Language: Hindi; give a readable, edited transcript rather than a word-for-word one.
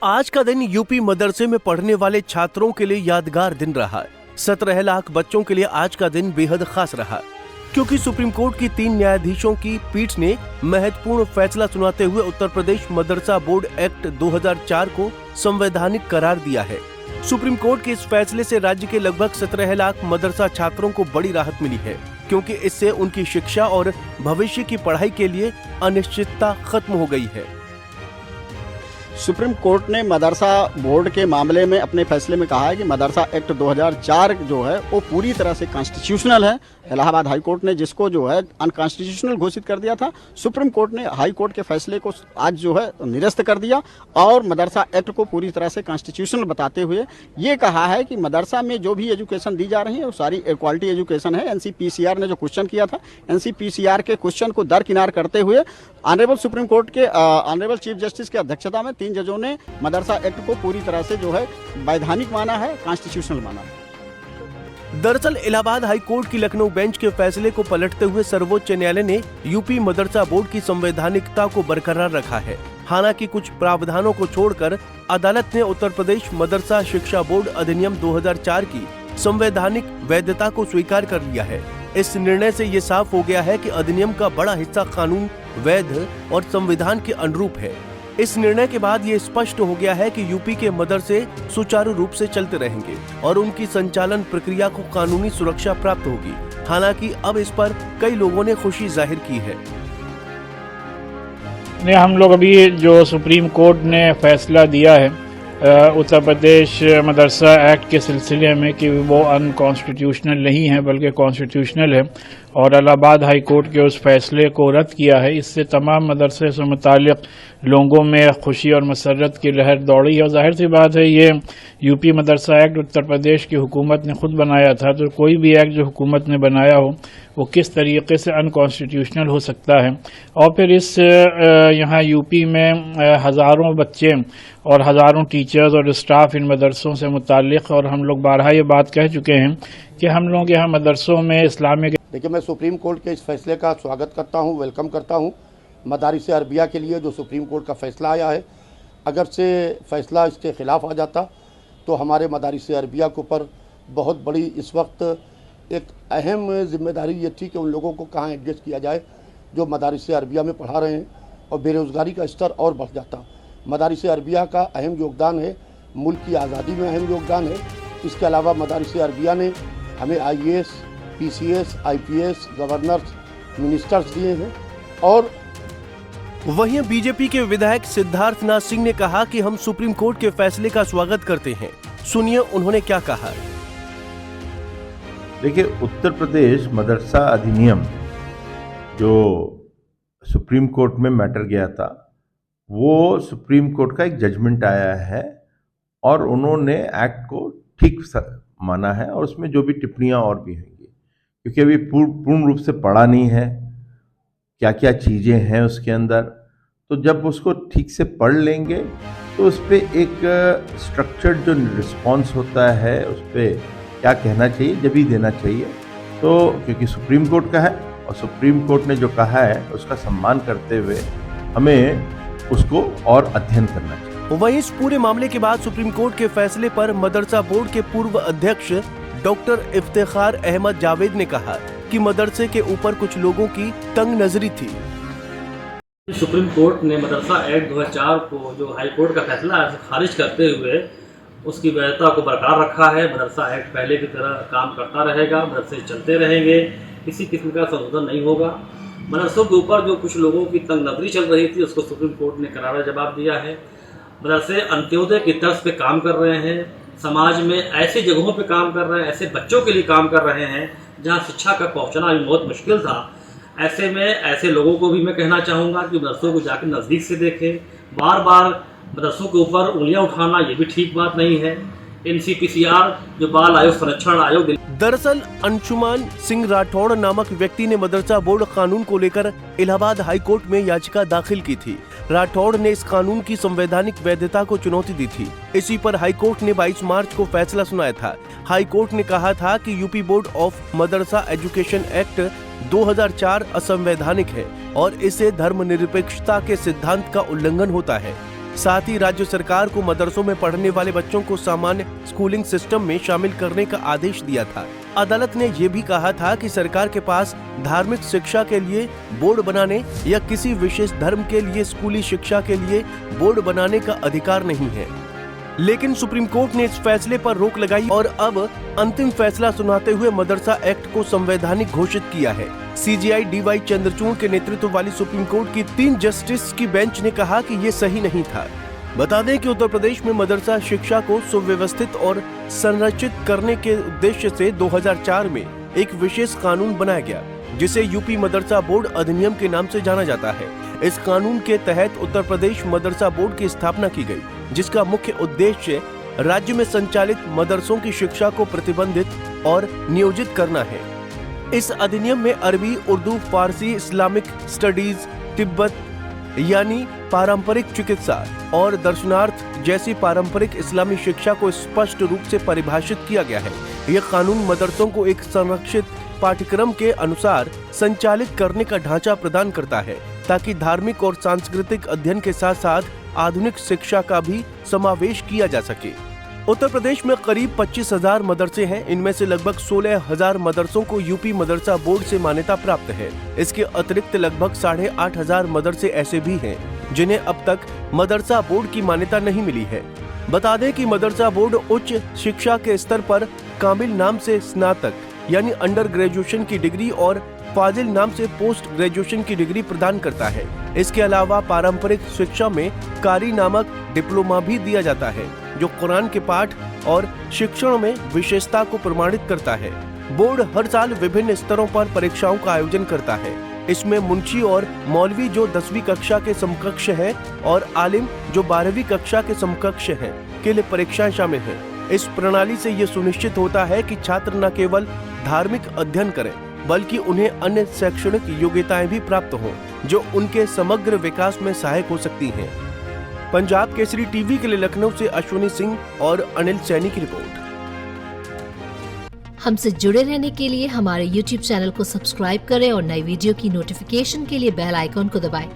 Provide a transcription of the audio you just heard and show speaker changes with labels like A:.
A: आज का दिन यूपी मदरसे में पढ़ने वाले छात्रों के लिए यादगार दिन रहा। 17 लाख बच्चों के लिए आज का दिन बेहद खास रहा, क्योंकि सुप्रीम कोर्ट की 3 न्यायाधीशों की पीठ ने महत्वपूर्ण फैसला सुनाते हुए उत्तर प्रदेश मदरसा बोर्ड एक्ट 2004 को संवैधानिक करार दिया है। सुप्रीम कोर्ट के इस फैसले से राज्य के लगभग 17 लाख मदरसा छात्रों को बड़ी राहत मिली है, क्योंकि इससे उनकी शिक्षा और भविष्य की पढ़ाई के लिए अनिश्चितता खत्म हो गई है।
B: सुप्रीम कोर्ट ने मदरसा बोर्ड के मामले में अपने फैसले में कहा है कि मदरसा एक्ट 2004 जो है वो पूरी तरह से कॉन्स्टिट्यूशनल है। इलाहाबाद हाई कोर्ट ने जिसको जो है अनकॉन्स्टिट्यूशनल घोषित कर दिया था, सुप्रीम कोर्ट ने हाई कोर्ट के फैसले को आज जो है निरस्त कर दिया और मदरसा एक्ट को पूरी तरह से कॉन्स्टिट्यूशनल बताते हुए ये कहा है कि मदरसा में जो भी एजुकेशन दी जा रही है वो सारी क्वालिटी एजुकेशन है। NCPCR ने जो क्वेश्चन किया था, NCPCR के क्वेश्चन को दरकिनार करते हुए ऑनरेबल सुप्रीम कोर्ट के ऑनरेबल चीफ जस्टिस की अध्यक्षता में 3 जजों ने मदरसा एक्ट को पूरी तरह से जो है वैधानिक माना है, कॉन्स्टिट्यूशनल माना है।
A: दरअसल इलाहाबाद हाई कोर्ट की लखनऊ बेंच के फैसले को पलटते हुए सर्वोच्च न्यायालय ने यूपी मदरसा बोर्ड की संवैधानिकता को बरकरार रखा है। हालांकि कुछ प्रावधानों को छोड़कर अदालत ने उत्तर प्रदेश मदरसा शिक्षा बोर्ड अधिनियम 2004 की संवैधानिक वैधता को स्वीकार कर लिया है। इस निर्णय से ये साफ हो गया है कि अधिनियम का बड़ा हिस्सा कानून वैध और संविधान के अनुरूप है। इस निर्णय के बाद ये स्पष्ट हो गया है कि यूपी के मदरसे सुचारू रूप से चलते रहेंगे और उनकी संचालन प्रक्रिया को कानूनी सुरक्षा प्राप्त होगी। हालांकि अब इस पर कई लोगों ने खुशी जाहिर की है।
C: हम लोग अभी जो सुप्रीम कोर्ट ने फैसला दिया है उत्तर प्रदेश मदरसा एक्ट के सिलसिले में कि वो अनकॉन्स्टिट्यूशनल नहीं है बल्कि कॉन्स्टिट्यूशनल है, और इलाहाबाद हाई कोर्ट के उस फैसले को रद्द किया है, इससे तमाम मदरसे से मुताल्लिक लोगों में खुशी और मसरत की लहर दौड़ी है। और जाहिर सी बात है ये यूपी मदरसा एक्ट उत्तर प्रदेश की हुकूमत ने खुद बनाया था, तो कोई भी एक्ट जो हुकूमत ने बनाया हो वो किस तरीके से अनकॉन्स्टिट्यूशनल हो सकता है। और फिर इस यहाँ यूपी में हज़ारों बच्चे और हज़ारों टीचर्स और स्टाफ इन मदरसों से मुताल्लिक़, और हम लोग बारहा ये बात कह चुके हैं कि हम लोग यहाँ मदरसों में इस्लामिक।
D: देखिए, मैं सुप्रीम कोर्ट के इस फैसले का स्वागत करता हूँ, वेलकम करता हूँ। मदारिस अरबिया के लिए जो सुप्रीम कोर्ट का फैसला आया है, अगर से फैसला इसके ख़िलाफ़ आ जाता तो हमारे मदारिस अरबिया के ऊपर बहुत बड़ी इस वक्त एक अहम जिम्मेदारी ये थी कि उन लोगों को कहाँ एडजस्ट किया जाए जो मदारिस अरबिया में पढ़ा रहे हैं, और बेरोज़गारी का स्तर और बढ़ जाता। मदारिस अरबिया का अहम योगदान है, मुल्क की आज़ादी में अहम योगदान है। इसके अलावा मदारिस अरबिया ने हमें IAS, PCS, IPS, governors, ministers दिए हैं। और
A: वहीं बीजेपी के विधायक सिद्धार्थ नाथ सिंह ने कहा कि हम सुप्रीम कोर्ट के फैसले का स्वागत करते हैं। सुनिए उन्होंने क्या कहा।
E: देखिए, उत्तर प्रदेश मदरसा अधिनियम जो सुप्रीम कोर्ट में मैटर गया था, वो सुप्रीम कोर्ट का एक जजमेंट आया है और उन्होंने एक्ट को ठीक माना है, और उसमें जो भी टिप्पणियां और भी होंगी, क्योंकि अभी पूर्ण रूप से पढ़ा नहीं है क्या क्या चीज़ें हैं उसके अंदर, तो जब उसको ठीक से पढ़ लेंगे तो उस पर एक स्ट्रक्चर्ड जो रिस्पॉन्स होता है उस पर क्या कहना चाहिए जब ही देना चाहिए। तो क्योंकि सुप्रीम कोर्ट का है और सुप्रीम कोर्ट ने जो कहा है उसका सम्मान करते हुए हमें उसको और अध्ययन करना चाहिए।
A: वहीं इस पूरे मामले के बाद सुप्रीम कोर्ट के फैसले पर मदरसा बोर्ड के पूर्व अध्यक्ष डॉक्टर इफ्तिखार अहमद जावेद ने कहा कि मदरसे के ऊपर कुछ लोगों की तंग नजरी थी।
F: सुप्रीम कोर्ट ने मदरसा एक्ट 2004 को जो हाई कोर्ट का फैसला खारिज करते हुए उसकी वैधता को बरकरार रखा है। मदरसा एक्ट पहले की तरह काम करता रहेगा, मदरसे चलते रहेंगे, किसी किस्म का संशोधन नहीं होगा। मदरसों के ऊपर जो कुछ लोगों की तंग नजरी चल रही थी उसको सुप्रीम कोर्ट ने करारा जवाब दिया है। मदरसे अंत्योदय की तर्ज पे काम कर रहे हैं, समाज में ऐसी जगहों पे काम कर रहे हैं, ऐसे बच्चों के लिए काम कर रहे हैं जहाँ शिक्षा का पहुँचना भी बहुत मुश्किल था। ऐसे में ऐसे लोगों को भी मैं कहना चाहूँगा कि मदरसों को जाकर नज़दीक से देखें। बार बार मदरसों के ऊपर उंगलियां उठाना ये भी ठीक बात नहीं है। NCPCR जो बाल आयोग संरक्षण आयोग।
A: दरअसल अंशुमान सिंह राठौड़ नामक व्यक्ति ने मदरसा बोर्ड कानून को लेकर इलाहाबाद हाई कोर्ट में याचिका दाखिल की थी। राठौड़ ने इस कानून की संवैधानिक वैधता को चुनौती दी थी। इसी पर हाई कोर्ट ने 22 मार्च को फैसला सुनाया था। हाई कोर्ट ने कहा था कि UP board of Madrasa education act 2004 असंवैधानिक है और इससे धर्मनिरपेक्षता के सिद्धांत का उल्लंघन होता है। साथ ही राज्य सरकार को मदरसों में पढ़ने वाले बच्चों को सामान्य स्कूलिंग सिस्टम में शामिल करने का आदेश दिया था। अदालत ने ये भी कहा था कि सरकार के पास धार्मिक शिक्षा के लिए बोर्ड बनाने या किसी विशेष धर्म के लिए स्कूली शिक्षा के लिए बोर्ड बनाने का अधिकार नहीं है। लेकिन सुप्रीम कोर्ट ने इस फैसले पर रोक लगाई और अब अंतिम फैसला सुनाते हुए मदरसा एक्ट को संवैधानिक घोषित किया है। CJI DY चंद्रचूड़ के नेतृत्व वाली सुप्रीम कोर्ट की 3 जस्टिस की बेंच ने कहा कि ये सही नहीं था। बता दें कि उत्तर प्रदेश में मदरसा शिक्षा को सुव्यवस्थित और संरचित करने के उद्देश्य से 2004 में एक विशेष कानून बनाया गया, जिसे यूपी मदरसा बोर्ड अधिनियम के नाम से जाना जाता है। इस कानून के तहत उत्तर प्रदेश मदरसा बोर्ड की स्थापना की गई, जिसका मुख्य उद्देश्य राज्य में संचालित मदरसों की शिक्षा को प्रतिबंधित और नियोजित करना है। इस अधिनियम में अरबी, उर्दू, फारसी, इस्लामिक स्टडीज, तिब्बत यानी पारंपरिक चिकित्सा और दर्शनार्थ जैसी पारंपरिक इस्लामी शिक्षा को स्पष्ट रूप से परिभाषित किया गया है। यह कानून मदरसों को एक संरक्षित पाठ्यक्रम के अनुसार संचालित करने का ढांचा प्रदान करता है, ताकि धार्मिक और सांस्कृतिक अध्ययन के साथ साथ आधुनिक शिक्षा का भी समावेश किया जा सके। उत्तर प्रदेश में करीब 25,000 मदरसे हैं। इनमें से लगभग 16,000 मदरसों को यूपी मदरसा बोर्ड से मान्यता प्राप्त है। इसके अतिरिक्त लगभग 8,500 मदरसे ऐसे भी हैं जिन्हें अब तक मदरसा बोर्ड की मान्यता नहीं मिली है। बता दें कि मदरसा बोर्ड उच्च शिक्षा के स्तर पर कामिल नाम से स्नातक यानी अंडर ग्रेजुएशन की डिग्री और फाजिल नाम से पोस्ट ग्रेजुएशन की डिग्री प्रदान करता है। इसके अलावा पारंपरिक शिक्षा में कारी नामक डिप्लोमा भी दिया जाता है, जो कुरान के पाठ और शिक्षण में विशेषता को प्रमाणित करता है। बोर्ड हर साल विभिन्न स्तरों पर परीक्षाओं का आयोजन करता है। इसमें मुंशी और मौलवी जो 10वीं कक्षा के समकक्ष है और आलिम जो 12वीं कक्षा के समकक्ष है के लिए परीक्षाएं शामिल हैं। इस प्रणाली से ये सुनिश्चित होता है कि छात्र न केवल धार्मिक अध्ययन करें, बल्कि उन्हें अन्य शैक्षणिक योग्यताएं भी प्राप्त हों, जो उनके समग्र विकास में सहायक हो सकती हैं। पंजाब केसरी टीवी के लिए लखनऊ से अश्विनी सिंह और अनिल सैनी की रिपोर्ट।
G: हमसे जुड़े रहने के लिए हमारे YouTube चैनल को सब्सक्राइब करें और नई वीडियो की नोटिफिकेशन के लिए बेल आइकॉन को दबाएं।